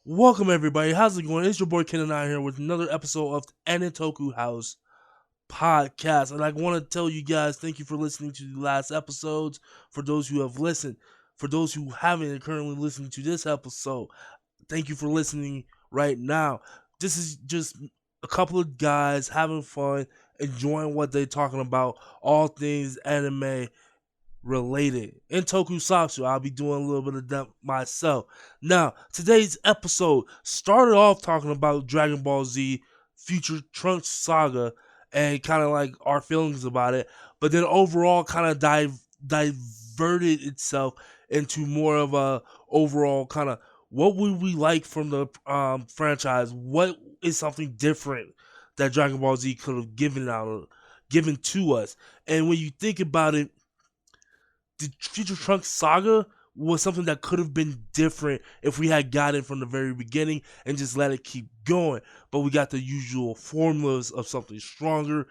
Welcome everybody. How's it going? It's your boy Ken and I here with another episode of the AniTokuHouse podcast. And I want to tell you guys thank you for listening to the last episodes. For those who have listened, for those who haven't and currently listening to this episode, thank you for listening right now. This is just a couple of guys having fun, enjoying what they're talking about, all things anime related. In Tokusatsu, I'll be doing a little bit of that myself. Now, today's episode started off talking about Dragon Ball Z Future Trunks Saga and kind of like our feelings about it, but then overall kind of diverted itself into more of a overall kind of what would we like from the franchise? What is something different that Dragon Ball Z could have given to us? And when you think about it, the Future Trunks saga was something that could have been different if we had got it from the very beginning and just let it keep going. But we got the usual formulas of something stronger.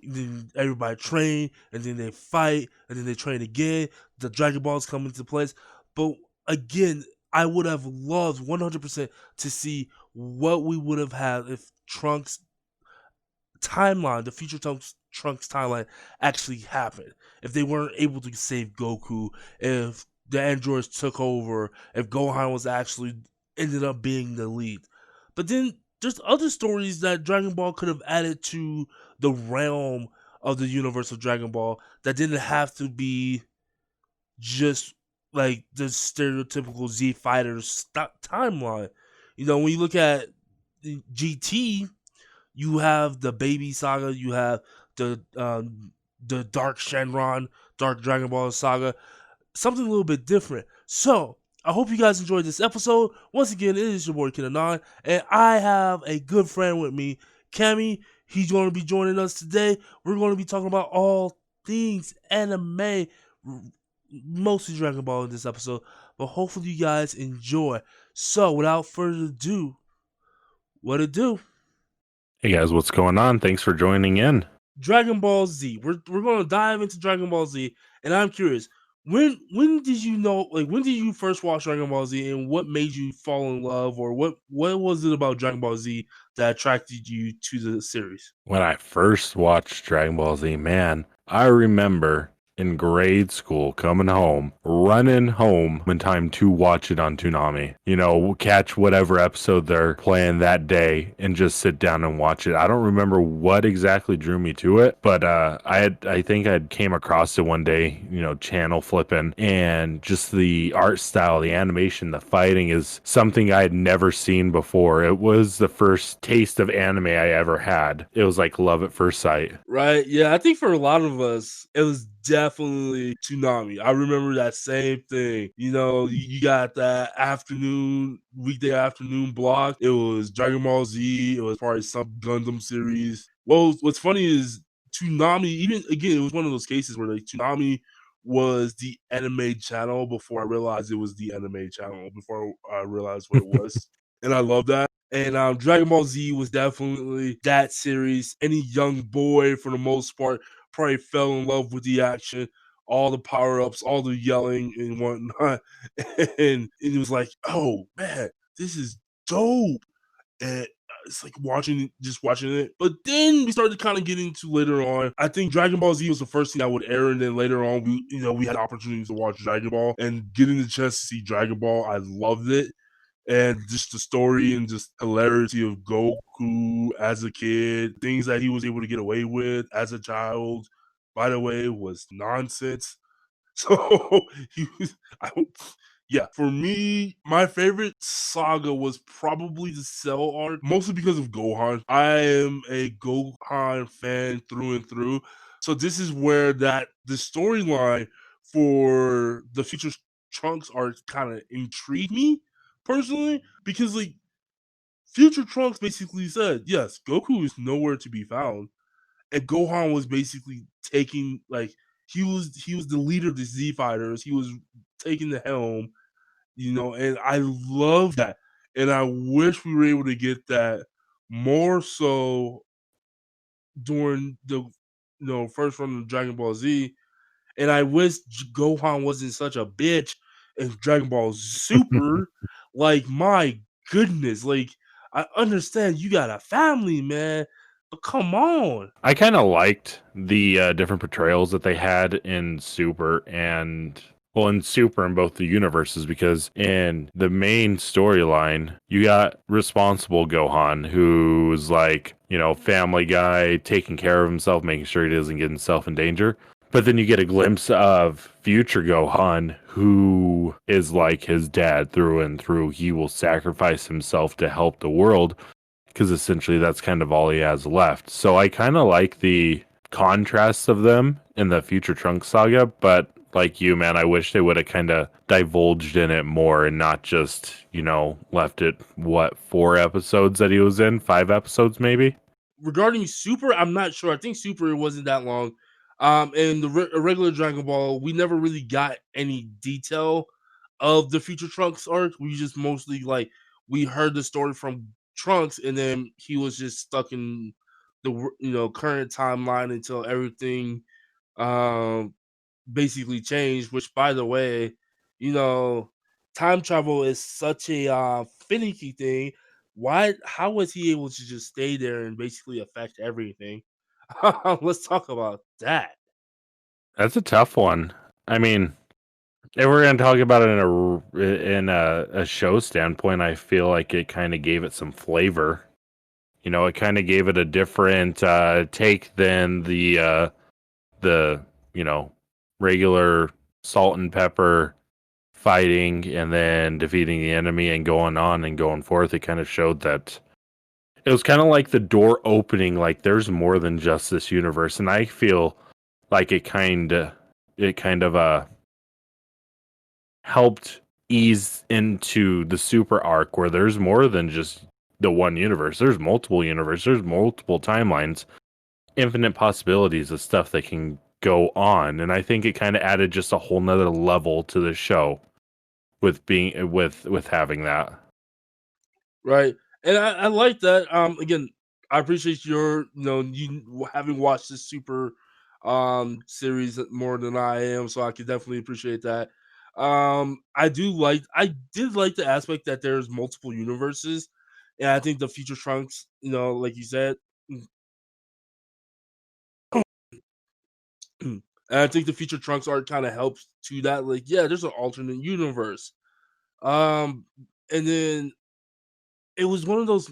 Then everybody train, and then they fight, and then they train again. The Dragon Balls come into place. But again, I would have loved 100% to see what we would have had if Trunks timeline, the future Trunks timeline, actually happened. If they weren't able to save Goku, if the androids took over, if Gohan was actually ended up being the lead. But then there's other stories that Dragon Ball could have added to the realm of the universe of Dragon Ball that didn't have to be just like the stereotypical Z Fighters timeline. You know, when you look at GT, you have the Baby Saga, you have the Dark Shenron, Dark Dragon Ball Saga, something a little bit different. So I hope you guys enjoyed this episode. Once again, it is your boy Ken and I have a good friend with me, Cami. He's going to be joining us today. We're going to be talking about all things anime, mostly Dragon Ball in this episode, but hopefully you guys enjoy. So without further ado, what it do? Hey guys, what's going on? Thanks for joining in. Dragon Ball Z. We're going to dive into Dragon Ball Z, and I'm curious, when did you know, like, when did you first watch Dragon Ball Z, and what made you fall in love, or what was it about Dragon Ball Z that attracted you to the series? When I first watched Dragon Ball Z, man, I remember in grade school coming home, running home in time to watch it on Toonami. You know, catch whatever episode they're playing that day and just sit down and watch it. I don't remember what exactly drew me to it, but I think I came across it one day, you know, channel flipping, and just the art style, the animation, the fighting is something I had never seen before. It was the first taste of anime I ever had. It was like love at first sight. Right? Yeah, I think for a lot of us, it was definitely Toonami. I remember that same thing. You know, you got that weekday afternoon block. It was Dragon Ball Z. It was probably some Gundam series. Well, what's funny is Toonami, even again, it was one of those cases where like Toonami was the anime channel before I realized it was the anime channel, before I realized what it was. And I love that. And Dragon Ball Z was definitely that series. Any young boy, for the most part, probably fell in love with the action, all the power ups, all the yelling and whatnot. And it was like, oh man, this is dope. And it's like just watching it. But then we started kind of getting to later on. I think Dragon Ball Z was the first thing that would air, and then later on, we had opportunities to watch Dragon Ball, and getting the chance to see Dragon Ball, I loved it. And just the story and just hilarity of Goku as a kid, things that he was able to get away with as a child, by the way, was nonsense. So he was, yeah, for me, my favorite saga was probably the Cell arc, mostly because of Gohan. I am a Gohan fan through and through. So this is where the storyline for the future Trunks arc kind of intrigued me personally, because like Future Trunks basically said, yes, Goku is nowhere to be found, and Gohan was basically taking, like, he was the leader of the Z Fighters. He was taking the helm, and I love that. And I wish we were able to get that more so during the first run of Dragon Ball Z. And I wish Gohan wasn't such a bitch in Dragon Ball Super. Like, my goodness, like I understand you got a family, man, but come on. I kind of liked the different portrayals that they had in Super and well, in Super in both the universes because in the main storyline, you got responsible Gohan, who's like, you know, family guy, taking care of himself, making sure he doesn't get himself in danger. But then you get a glimpse of future Gohan, who is like his dad through and through. He will sacrifice himself to help the world because essentially that's kind of all he has left. So I kind of like the contrasts of them in the Future Trunks saga, but like you, man, I wish they would have kind of divulged in it more and not just, you know, left it, what, 4 episodes that he was in? 5 episodes, maybe? Regarding Super, I'm not sure. I think Super wasn't that long. And the regular Dragon Ball, we never really got any detail of the Future Trunks arc. We just mostly like we heard the story from Trunks, and then he was just stuck in the current timeline until everything um basically changed. Which, by the way, you know, time travel is such a finicky thing. Why? How was he able to just stay there and basically affect everything? Let's talk about that. That's a tough one. I mean, if we're gonna talk about it in a show standpoint, I feel like it kind of gave it some flavor. You know, it kind of gave it a different take than the you know regular salt and pepper fighting and then defeating the enemy and going on and going forth. It kind of showed that it was kind of like the door opening, like there's more than just this universe, and I feel like it kind of helped ease into the super arc where there's more than just the one universe. There's multiple universes, there's multiple timelines, infinite possibilities of stuff that can go on. And I think it kind of added just a whole nother level to the show with being with having that. Right. And I like that. Again, I appreciate your, you having watched this super series more than I am, so I can definitely appreciate that. I did like the aspect that there's multiple universes, and I think the future trunks, like you said, and I think the future trunks art kind of helps to that. Like, yeah, there's an alternate universe. Um, and then it was one of those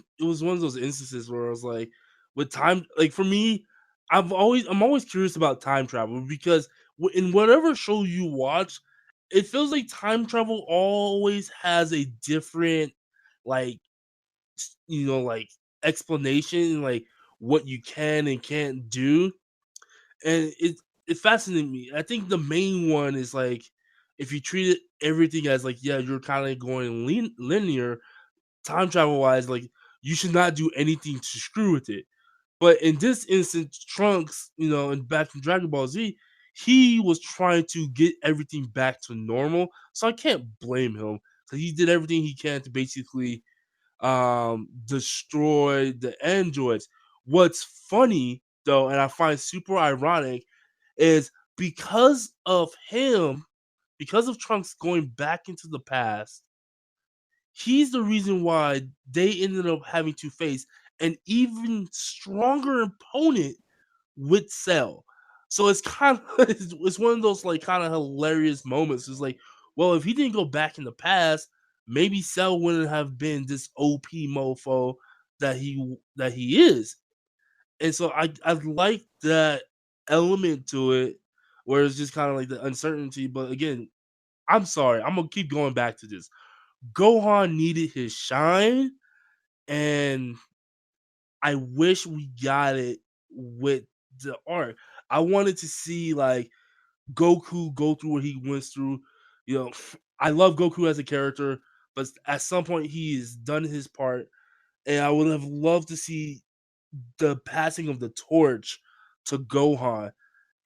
instances where I was like, with time, like for me, I'm always curious about time travel because in whatever show you watch, it feels like time travel always has a different, like, like, explanation, like what you can and can't do, and it fascinated me. I think the main one is like, if you treat everything as like, yeah, you're kind of going linear time travel wise, like you should not do anything to screw with it. But in this instance, Trunks, and back in Dragon Ball Z, he was trying to get everything back to normal. So I can't blame him because he did everything he can to basically destroy the androids. What's funny though, and I find super ironic, is because of him, because of Trunks going back into the past, he's the reason why they ended up having to face an even stronger opponent with Cell. So it's kind of it's one of those like kind of hilarious moments. It's like, well, if he didn't go back in the past, maybe Cell wouldn't have been this OP mofo that he is. And so I like that element to it, where it's just kind of like the uncertainty. But again, I'm sorry, I'm gonna keep going back to this. Gohan needed his shine, and I wish we got it with the art. I wanted to see like Goku go through what he went through. You know, I love Goku as a character, but at some point he has done his part, and I would have loved to see the passing of the torch to Gohan.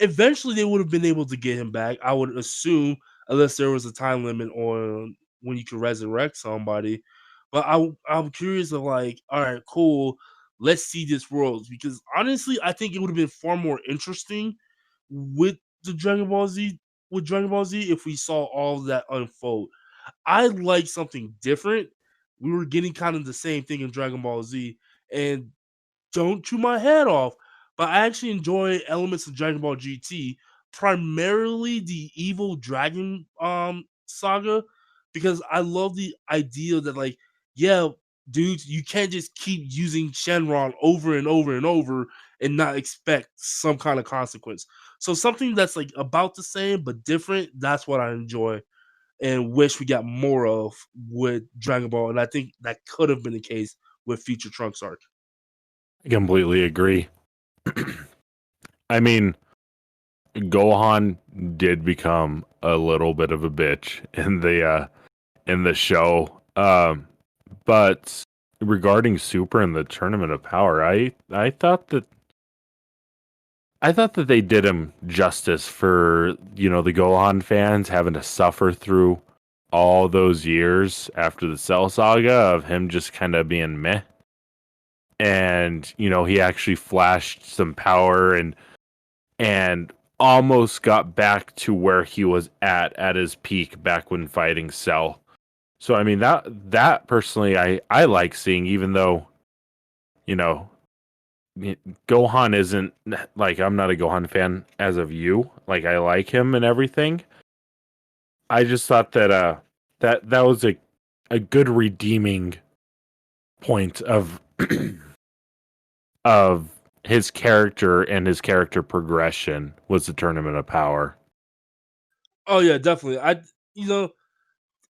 Eventually, they would have been able to get him back, I would assume, unless there was a time limit on when you can resurrect somebody. But I'm curious of like, all right, cool, let's see this world, because honestly, I think it would have been far more interesting with the Dragon Ball Z with Dragon Ball Z if we saw all of that unfold. I like something different. we were getting kind of the same thing in Dragon Ball Z. And don't chew my head off, but I actually enjoy elements of Dragon Ball GT, primarily the Evil Dragon saga, because I love the idea that like, yeah, dudes, you can't just keep using Shenron over and over and over and not expect some kind of consequence. So something that's like about the same but different, that's what I enjoy and wish we got more of with Dragon Ball. And I think that could have been the case with Future Trunks arc. I completely agree. I mean, Gohan did become a little bit of a bitch in the show. But regarding Super and the Tournament of Power, I thought that they did him justice for, the Gohan fans having to suffer through all those years after the Cell Saga of him just kind of being meh. And, he actually flashed some power and almost got back to where he was at his peak back when fighting Cell. So I mean that personally I like seeing, even though, you know, Gohan isn't like, I'm not a Gohan fan as of you. Like, I like him and everything. I just thought that that was a good redeeming point of of his character and his character progression was the Tournament of Power. Oh yeah, definitely. You know,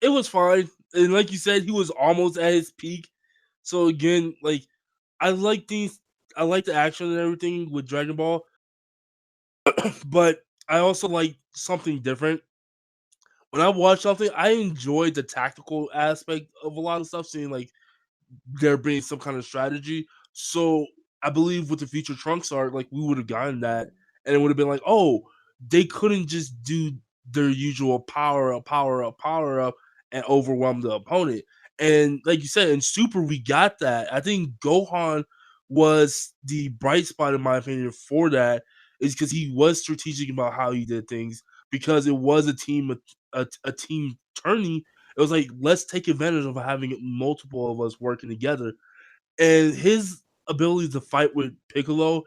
it was fine. And like you said, he was almost at his peak. So again, like I like these I like the action and everything with Dragon Ball, but I also like something different. When I watch something, I enjoy the tactical aspect of a lot of stuff, seeing like there being some kind of strategy. So I believe with the future Trunks arc, like we would have gotten that, and it would have been like, oh, they couldn't just do their usual power up, power up, power up, and overwhelm the opponent. And like you said, in Super, we got that. I think Gohan was the bright spot in my opinion for that, is because he was strategic about how he did things because it was a team turning. It was like, let's take advantage of having multiple of us working together. And his ability to fight with Piccolo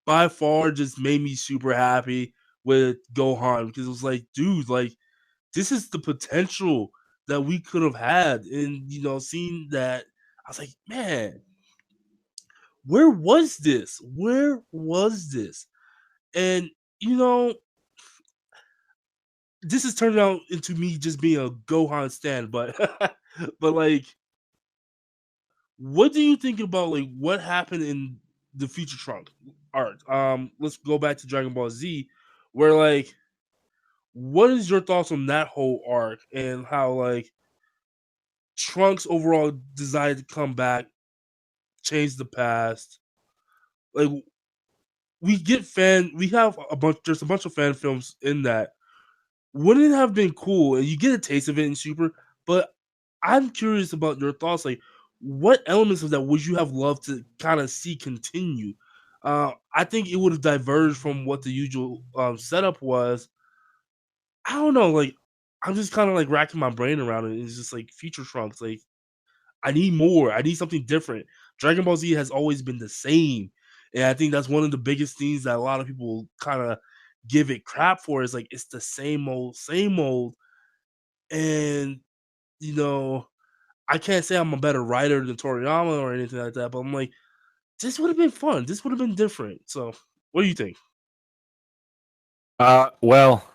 by far just made me super happy with Gohan, because it was like, dude, like this is the potential that we could have had. And seeing that, I was like, man, where was this? Where was this? And you know, this is turning out into me just being a Gohan stan, but but like, what do you think about like what happened in the Future Trunk arc? Let's go back to Dragon Ball Z, where like, what is your thoughts on that whole arc and how like Trunks overall decided to come back, change the past? Like, we have there's a bunch of fan films in that. Wouldn't it have been cool? And you get a taste of it in Super, but I'm curious about your thoughts. Like, what elements of that would you have loved to kind of see continue? I think it would have diverged from what the usual setup was. I don't know. Like, I'm just kind of like racking my brain around it. It's just like Future Trunks. Like, I need more. I need something different. Dragon Ball Z has always been the same, and I think that's one of the biggest things that a lot of people kind of give it crap for. Is like, it's the same old. And you know, I can't say I'm a better writer than Toriyama or anything like that, but I'm like, this would have been fun. This would have been different. So, what do you think? Well,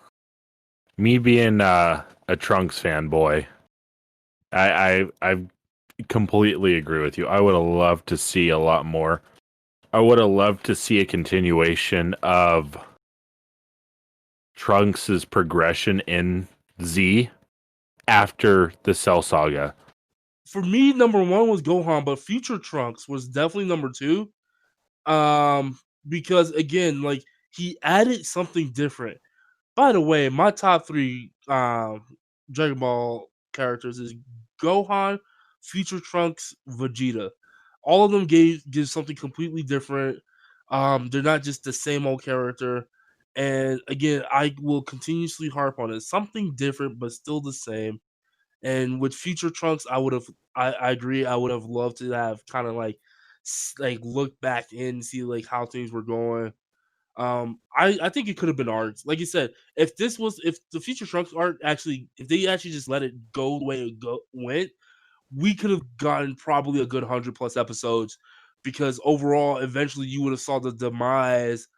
me being a Trunks fanboy, I completely agree with you. I would have loved to see a lot more. I would have loved to see a continuation of Trunks' progression in Z after the Cell Saga. For me, number one was Gohan, but Future Trunks was definitely number two. Um, because again, like he added something different. By the way, my top three Dragon Ball characters is Gohan, Future Trunks, Vegeta. All of them give something completely different. They're not just the same old character. And again, I will continuously harp on it. Something different, but still the same. And with Future Trunks, I agree. I would have loved to have kind of like look back and see like how things were going. I think it could have been art. Like you said, if the Future Trunks art actually, if they actually just let it go the way went, we could have gotten probably a good 100 plus episodes, because overall, eventually, you would have saw the demise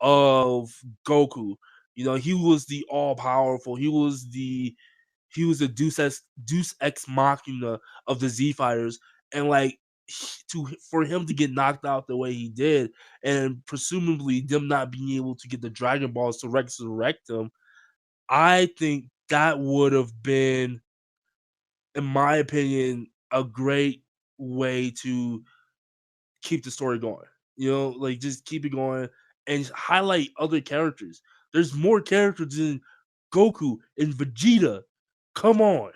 of Goku. You know, he was the all powerful. He was the Deus Ex Machina of the Z Fighters, and like to for him to get knocked out the way he did, and presumably them not being able to get the Dragon Balls to resurrect him, I think that would have been, in my opinion, a great way to keep the story going. You know, like just keep it going and highlight other characters. There's more characters than Goku and Vegeta. Come on.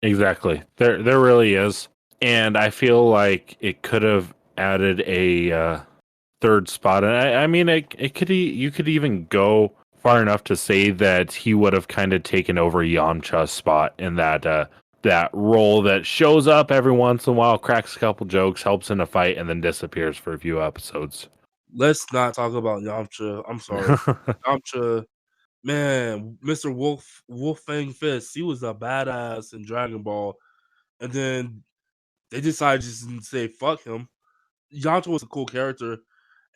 Exactly. There really is. And I feel like it could have added a third spot. And I mean, it could you could even go far enough to say that he would have kind of taken over Yamcha's spot in that role that shows up every once in a while, cracks a couple jokes, helps in a fight, and then disappears for a few episodes. Let's not talk about Yamcha. I'm sorry. Yamcha, man, Mr. Wolfang Fist, he was a badass in Dragon Ball. And then they decided just to say fuck him. Yamcha was a cool character.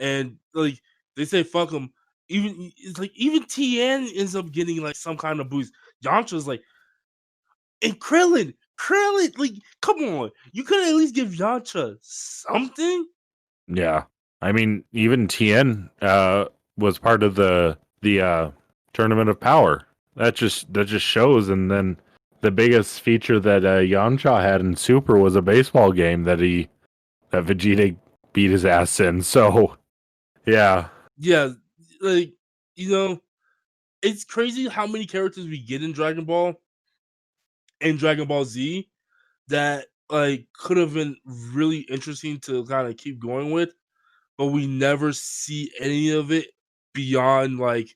And like they say fuck him. Even it's like even Tien ends up getting like some kind of boost. Yamcha's like, and Krillin, like, come on. You could at least give Yamcha something. Yeah. I mean, even Tien was part of the Tournament of Power. That just shows. And then the biggest feature that Yamcha had in Super was a baseball game that Vegeta beat his ass in. So yeah, Yeah, like, you know, it's crazy how many characters we get in Dragon Ball and Dragon Ball Z that like could have been really interesting to kind of keep going with, but we never see any of it beyond like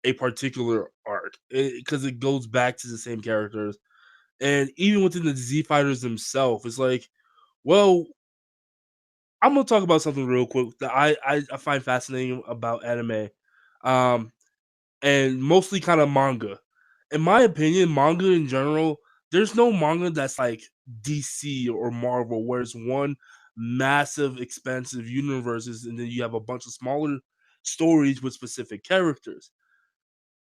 a particular arc, because it goes back to the same characters. And even within the Z Fighters themselves, it's like, well, I'm gonna talk about something real quick that I find fascinating about anime, um, and mostly kind of manga. In my opinion, manga in general, there's no manga that's like DC or Marvel, where it's one massive, expansive universes, and then you have a bunch of smaller stories with specific characters.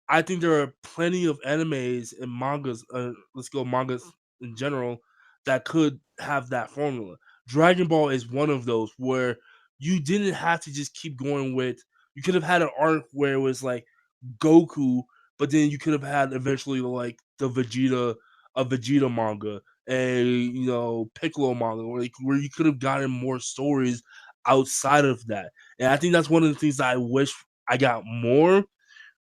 I think there are plenty of animes and mangas. Let's go mangas in general that could have that formula. Dragon Ball is one of those where you didn't have to just keep going with. You could have had an arc where it was like Goku, but then you could have had eventually like a Vegeta manga, a Piccolo manga, where you could have gotten more stories outside of that. And I think that's one of the things that I wish I got more,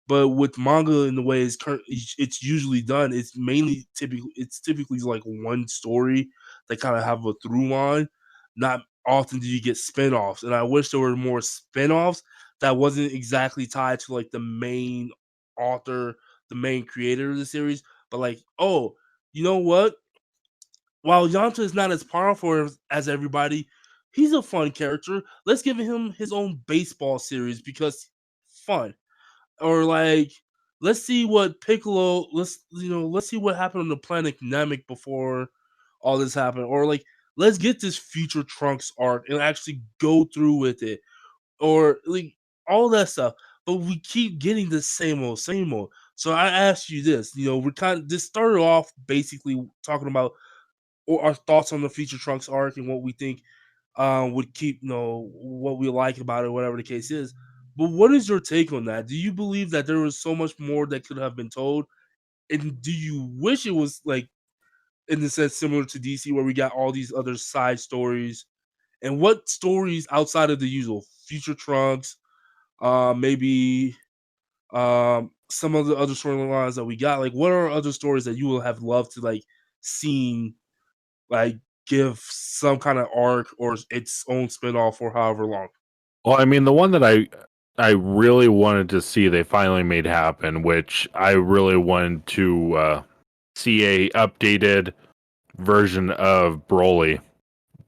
but with manga in the way it's usually done, it's typically like one story that kind of have a through line. Not often do you get spin-offs, and I wish there were more spin-offs that wasn't exactly tied to like the main author, the main creator of the series, but like, oh, you know what? While Yamcha is not as powerful as everybody, he's a fun character. Let's give him his own baseball series because fun. Or like, let's see what Piccolo. Let's see what happened on the planet Namek before all this happened. Or like, let's get this future Trunks arc and actually go through with it. Or like all that stuff. But we keep getting the same old, same old. So I asked you this. We're kind of this started off basically talking about our thoughts on the future Trunks arc and what we think would keep, what we like about it, whatever the case is. But what is your take on that? Do you believe that there was so much more that could have been told? And do you wish it was like, in the sense, similar to DC, where we got all these other side stories? And what stories outside of the usual future Trunks, maybe some of the other storylines that we got, like what are other stories that you will have loved to like seen, like give some kind of arc or its own spinoff for however long? well, I mean, the one that I really wanted to see they finally made happen, which I really wanted to see a updated version of Broly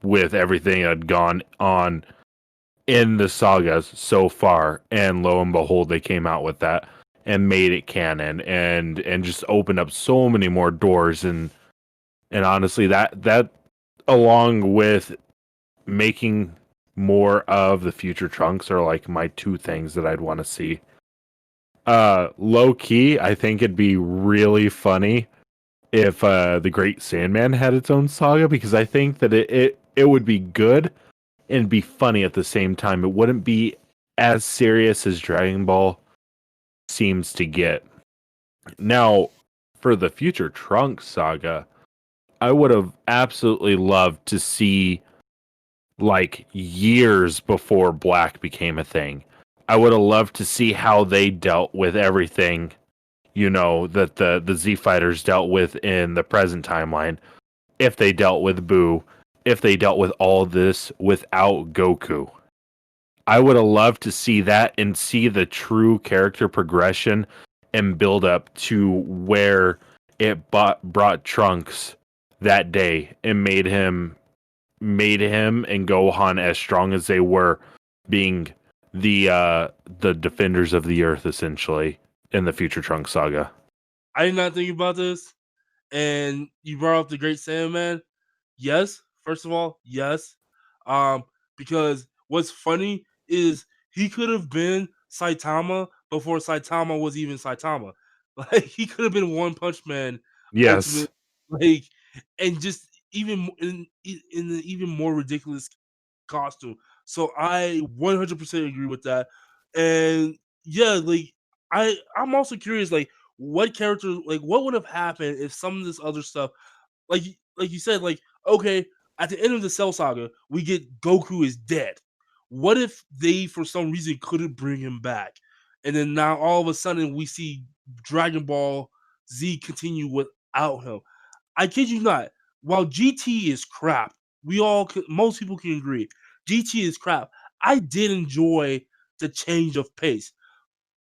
with everything that had gone on in the sagas so far, and lo and behold, they came out with that and made it canon, and just opened up so many more doors, and honestly, that along with making more of the future Trunks are like my two things that I'd want to see. Low key, I think it'd be really funny if the Great Sandman had its own saga, because I think that it would be good and be funny at the same time. It wouldn't be as serious as Dragon Ball seems to get. Now, for the future Trunks saga, I would have absolutely loved to see like years before Black became a thing. I would have loved to see how they dealt with everything, you know, that the Z Fighters dealt with in the present timeline. If they dealt with Boo, if they dealt with all this without Goku. I would have loved to see that and see the true character progression and build up to where it brought Trunks that day and made him and Gohan as strong as they were, being the defenders of the earth essentially in the future Trunks saga. I did not think about this, and you brought up the Great Sandman. Yes, first of all, yes. Because what's funny is he could have been Saitama before Saitama was even Saitama. Like he could have been One Punch Man Yes. ultimate, like, and just even in an even more ridiculous costume. So I 100% agree with that. And yeah, like I'm also curious, like what character, like what would have happened if some of this other stuff, like you said, like okay, at the end of the Cell Saga, we get Goku is dead. What if they for some reason couldn't bring him back, and then now all of a sudden we see Dragon Ball Z continue without him? I kid you not. While GT is crap, most people can agree GT is crap. I did enjoy the change of pace.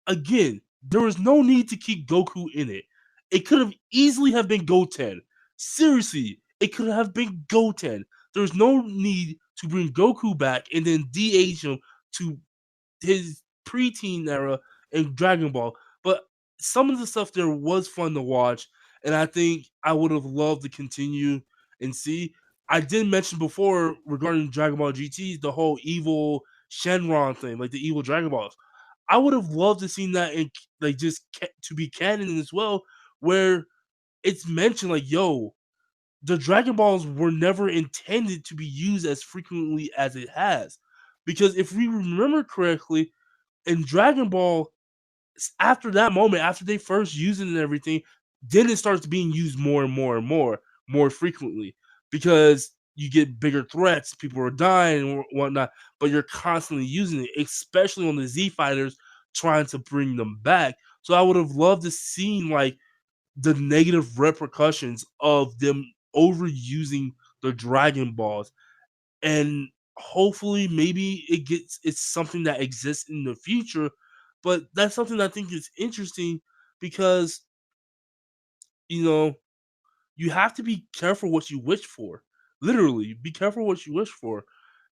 Again, there was no need to keep Goku in it. It could have easily have been Goten. Seriously, it could have been Goten. There's no need to bring Goku back and then de-age him to his preteen era in Dragon Ball. But some of the stuff there was fun to watch, and I think I would have loved to continue and see. I did mention before regarding Dragon Ball GT the whole evil Shenron thing, like the evil Dragon Balls. I would have loved to seen that in like just to be canon as well, where it's mentioned like, yo, the Dragon Balls were never intended to be used as frequently as it has. Because if we remember correctly, in Dragon Ball, after that moment, after they first use it and everything, then it starts being used more and more and more frequently because you get bigger threats, people are dying and whatnot, but you're constantly using it, especially on the Z fighters trying to bring them back. So I would have loved to see like the negative repercussions of them overusing the Dragon Balls, and hopefully maybe it's something that exists in the future. But that's something I think is interesting because you know you have to be careful what you wish for. Literally, be careful what you wish for,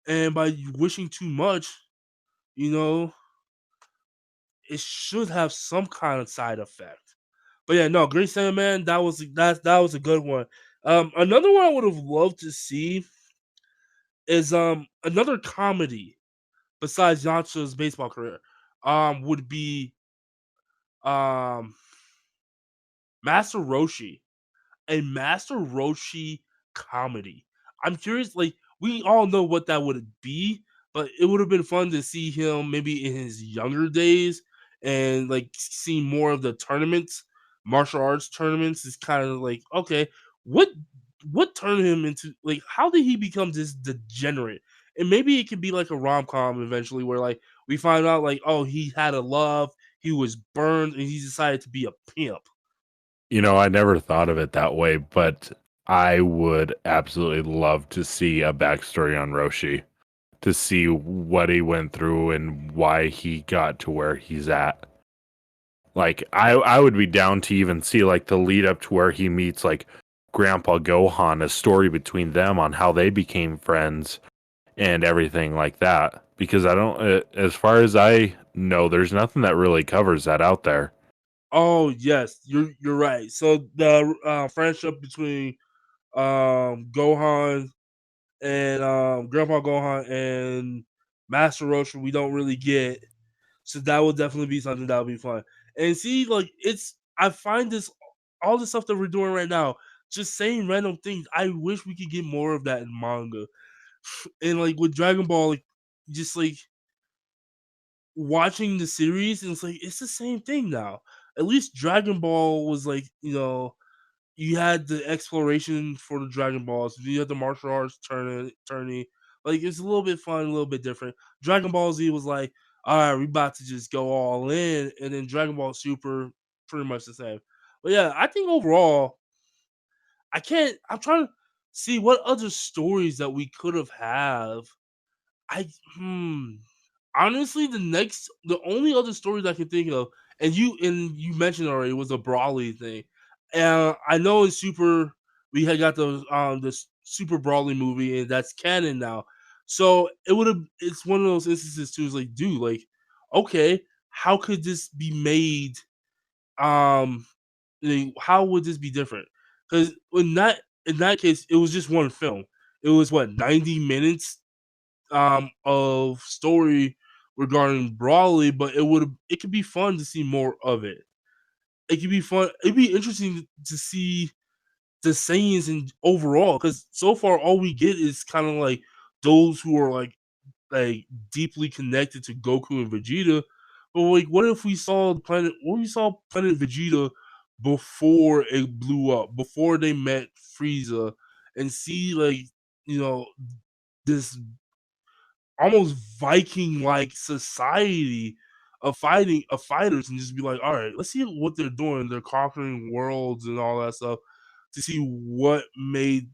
and by wishing too much, you know, it should have some kind of side effect. But yeah, no, Great Sandman, that was a good one. Another one I would have loved to see is another comedy besides Yamcha's baseball career, would be um Master Roshi, a Master Roshi comedy. I'm curious, like we all know what that would be, but it would have been fun to see him maybe in his younger days and like see more of the tournaments, martial arts tournaments. Is kind of like okay, what what turned him into like how did he become this degenerate? And maybe it could be like a rom com eventually where like we find out like oh he had a love, he was burned, and he decided to be a pimp. You know, I never thought of it that way, but I would absolutely love to see a backstory on Roshi, to see what he went through and why he got to where he's at. Like I would be down to even see like the lead up to where he meets like Grandpa Gohan, a story between them on how they became friends and everything like that. Because I don't, as far as I know, there's nothing that really covers that out there. Oh yes, you're right. So the friendship between Gohan and Grandpa Gohan and Master Roshi we don't really get. So that would definitely be something that would be fun. And see, like it's I find this all the stuff that we're doing right now, just saying random things. I wish we could get more of that in manga. And like with Dragon Ball, like just like watching the series, and it's like it's the same thing now. At least Dragon Ball was like, you had the exploration for the Dragon Balls. You had the martial arts tourney. Like it's a little bit fun, a little bit different. Dragon Ball Z was like, all right, we about to just go all in, and then Dragon Ball Super, pretty much the same. But yeah, I think overall, I can't. I'm trying to see what other stories that we could have. I honestly, the only other stories I can think of, and you mentioned already was the Brawly thing. And I know in Super we had got the Super Brawly movie, and that's canon now. So it's one of those instances too. Is like, dude, like, okay, how could this be made? Um, how would this be different? Because in that case, it was just one film. It was what 90 minutes of story regarding Brawley, but it could be fun to see more of it. It could be fun. It'd be interesting to see the Saiyans in overall, because so far all we get is kind of like those who are like deeply connected to Goku and Vegeta. But like, what if we saw the planet? What if we saw Planet Vegeta before it blew up, before they met Frieza, and see like you know this almost Viking like society of fighters, and just be like, all right, let's see what they're doing. They're conquering worlds and all that stuff to see what made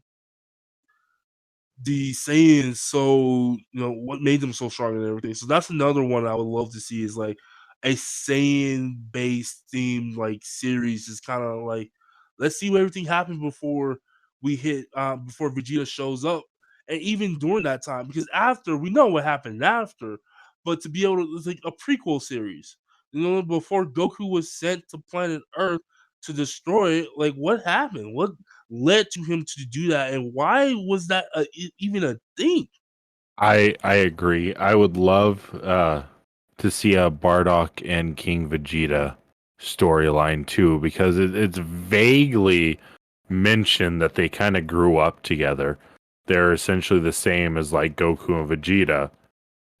the Saiyans so what made them so strong and everything. So that's another one I would love to see is like a Saiyan based themed like series. Is kind of like let's see what everything happens before we hit before Vegeta shows up, and even during that time, because after we know what happened after, but to be able to it's like a prequel series, before Goku was sent to planet Earth to destroy it, like what happened? What led to him to do that, and why was that even a thing? I agree. I would love to see a Bardock and King Vegeta storyline too, because it's vaguely mentioned that they kind of grew up together. They're essentially the same as like Goku and Vegeta,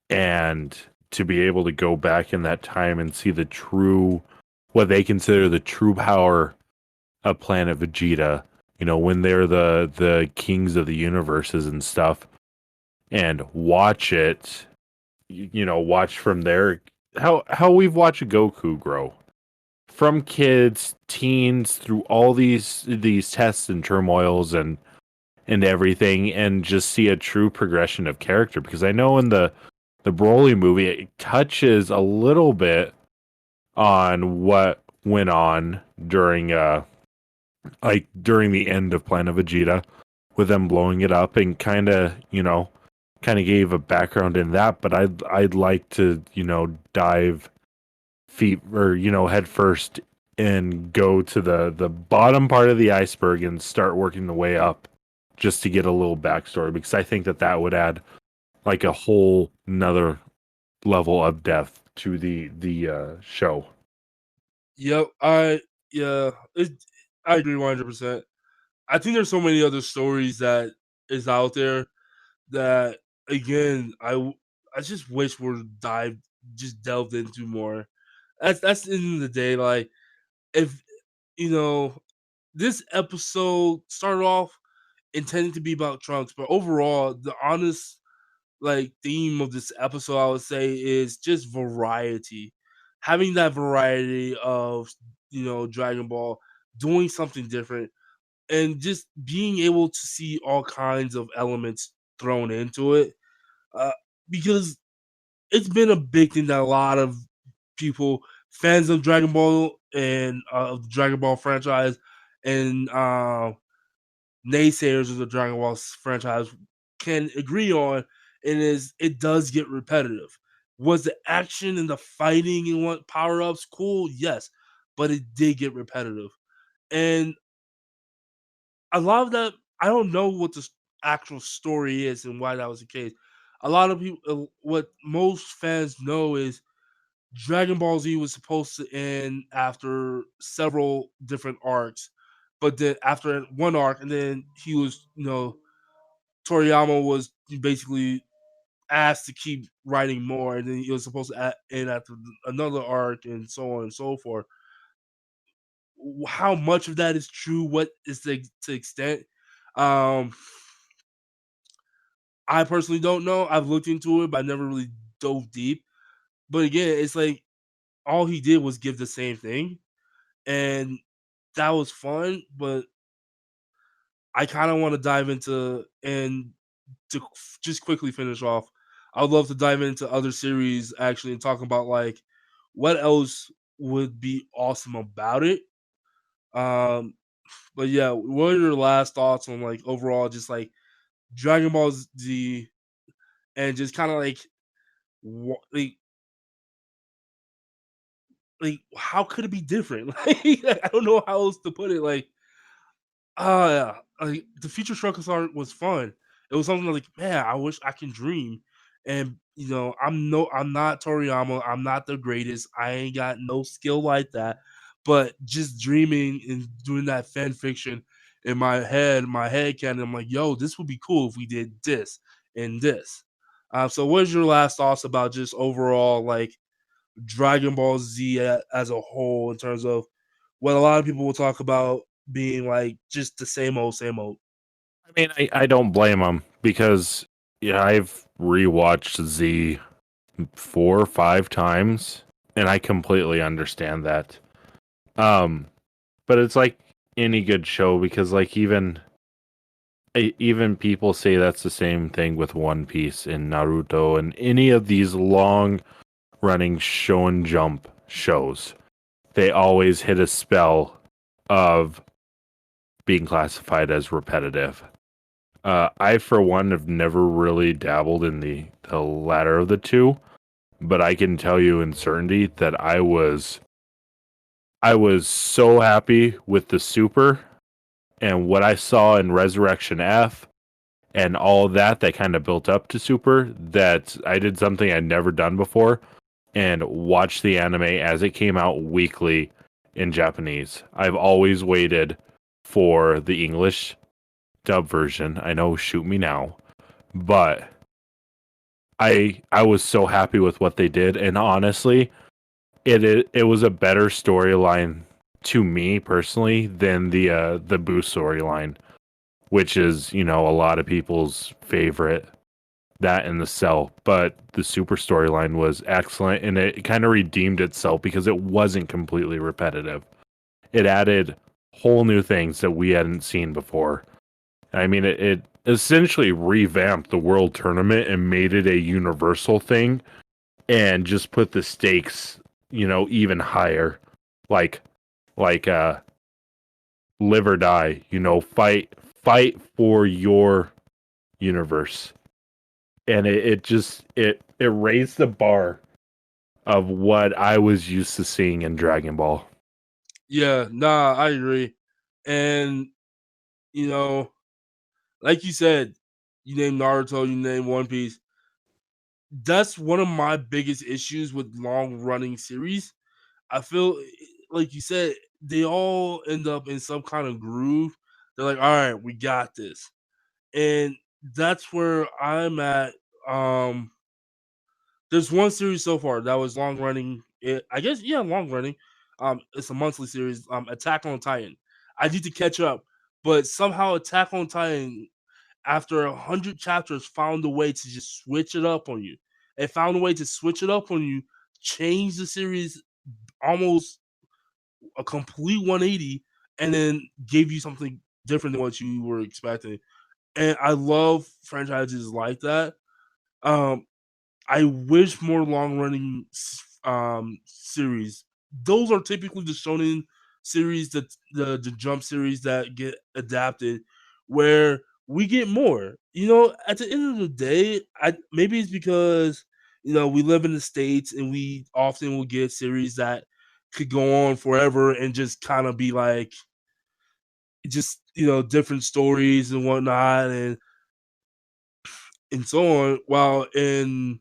and to be able to go back in that time and see the true, what they consider the true power of Planet Vegeta, when they're the kings of the universes and stuff, and watch it, watch from there how we've watched Goku grow from kids, teens, through all these tests and turmoils and everything, and just see a true progression of character. Because I know in the Broly movie, it touches a little bit on what went on during the end of Planet Vegeta, with them blowing it up, and kind of gave a background in that. But I'd like to dive feet, or head first, and go to the bottom part of the iceberg and start working the way up, just to get a little backstory, because I think that would add like a whole another level of depth to the show. Yep, yeah, I agree 100%. I think there's so many other stories that is out there that again I just wish were delved into more. That's the end of the day. Like if you know this episode started off intended to be about Trunks, but overall the honest like theme of this episode I would say is just variety. Having that variety of Dragon Ball doing something different, and just being able to see all kinds of elements thrown into it, uh, because it's been a big thing that a lot of people fans of Dragon Ball and of the Dragon Ball franchise and naysayers of the Dragon Ball franchise can agree on, and is it does get repetitive. Was the action and the fighting and what power ups cool? Yes, but it did get repetitive, and a lot of that I don't know what the actual story is and why that was the case. A lot of people, what most fans know is Dragon Ball Z was supposed to end after several different arcs, but then after one arc, and then he was, Toriyama was basically asked to keep writing more, and then he was supposed to end after another arc, and so on and so forth. How much of that is true? What is the to extent? Um, I personally don't know. I've looked into it, but I never really dove deep. But again, it's like all he did was give the same thing, and that was fun. But I kind of want to dive into and to just quickly finish off. I would love to dive into other series actually and talk about like what else would be awesome about it. Um, but yeah, what are your last thoughts on like overall just like Dragon Ball Z and just kind of like what like how could it be different? Like I don't know how else to put it. Like yeah, like the Future Struggle art was fun. It was something like, man, I wish I can dream. And I'm not Toriyama. I'm not the greatest. I ain't got no skill like that. But just dreaming and doing that fan fiction in my head canon, I'm like, yo, this would be cool if we did this and this. So what's your last thoughts about just overall like Dragon Ball Z as a whole in terms of what a lot of people will talk about being like just the same old, same old. I mean, I don't blame them because yeah, I've rewatched Z 4 or 5 times, and I completely understand that. Um, but it's like any good show because like even people say that's the same thing with One Piece and Naruto and any of these long running show and jump shows. They always hit a spell of being classified as repetitive. I, for one, have never really dabbled in the latter of the two, but I can tell you in certainty that I was so happy with the Super and what I saw in Resurrection F and all of that kind of built up to Super that I did something I'd never done before and watched the anime as it came out weekly in Japanese. I've always waited for the English dub version. I know, shoot me now, but I was so happy with what they did, and honestly, it was a better storyline to me personally than the Boo storyline, which is a lot of people's favorite. That in the Cell, but the Super storyline was excellent, and it kind of redeemed itself because it wasn't completely repetitive. It added whole new things that we hadn't seen before. I mean, it essentially revamped the World Tournament and made it a universal thing, and just put the stakes, even higher, like like live or die. Fight for your universe, and it raised the bar of what I was used to seeing in Dragon Ball. Yeah, nah, I agree. And you know, like you said, you named Naruto, you named One Piece. That's one of my biggest issues with long running series. I feel like you said, they all end up in some kind of groove. They're like, all right, we got this. And that's where I'm at. Um, there's one series so far that was long running. I guess yeah, long running. It's a monthly series. Attack on Titan. I need to catch up, but somehow Attack on Titan, after 100 chapters, found a way to just switch it up on you. It found a way to switch it up on you, change the series almost a complete 180, and then gave you something different than what you were expecting. And I love franchises like that. Um, I wish more long running series those are typically the shonen series, the Jump series that get adapted, where we get more. At the end of the day, I maybe it's because we live in the States and we often will get series that could go on forever and just kind of be like just different stories and whatnot and so on. While in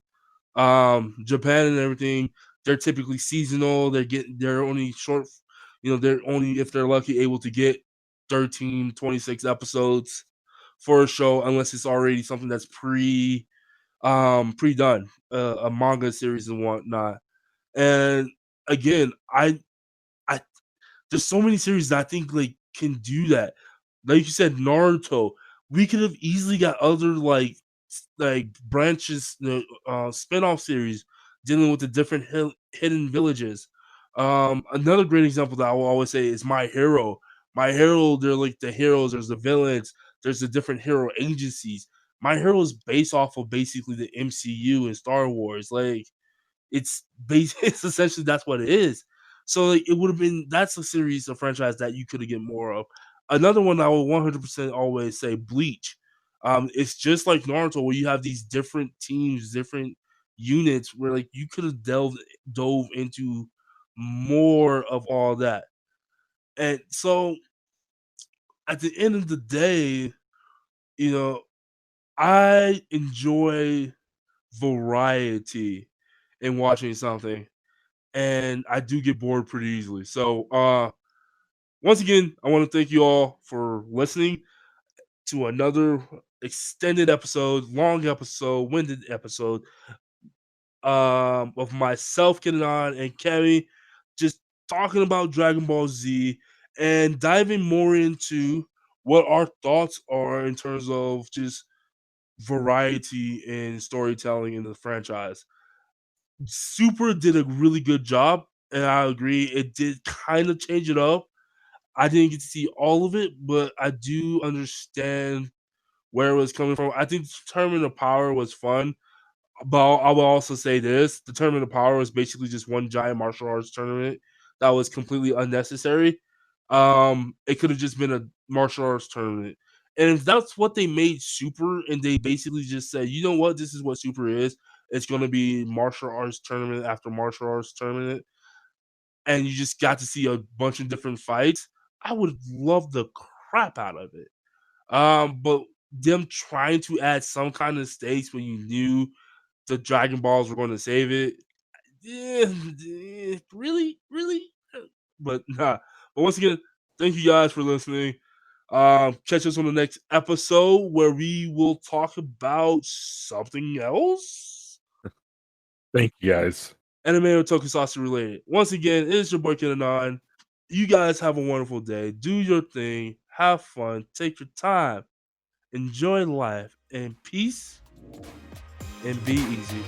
Japan and everything, they're typically seasonal. They're only short, they're only, if they're lucky, able to get 13, 26 episodes for a show, unless it's already something that's pre done, a manga series and whatnot. And again, I there's so many series that I think like can do that. Like you said, Naruto. We could have easily got other like branches, spin-off series dealing with the different hidden villages. Another great example that I will always say is My Hero. My Hero, they're like the heroes, there's the villains, there's the different hero agencies. My Hero is based off of basically the MCU and Star Wars. Like it's essentially that's what it is. So like it would have been that's a series, a franchise that you could have get more of. Another one I will 100% always say Bleach. It's just like Naruto where you have these different teams, different units where like you could have dove into more of all that. And so at the end of the day, you know, I enjoy variety in watching something, and I do get bored pretty easily. So, once again, I want to thank you all for listening to another extended episode, long episode, winded episode of myself, Kenan, and Kemi, just talking about Dragon Ball Z and diving more into what our thoughts are in terms of just variety in storytelling in the franchise. Super did a really good job, and I agree. It did kind of change it up. I didn't get to see all of it, but I do understand where it was coming from. I think Tournament of Power was fun, but I will also say this: the Tournament of Power was basically just one giant martial arts tournament that was completely unnecessary. It could have just been a martial arts tournament. And if that's what they made Super, and they basically just said, you know what, this is what Super is, it's going to be martial arts tournament after martial arts tournament, and you just got to see a bunch of different fights, I would love the crap out of it. But them trying to add some kind of stakes when you knew the Dragon Balls were going to save it, really, really, but nah. But once again, thank you guys for listening. Catch us on the next episode where we will talk about something else. Thank you guys. Anime or tokusatsu related. Once again, it is your boy Kenan. You guys have a wonderful day. Do your thing. Have fun. Take your time. Enjoy life. And peace. And be easy.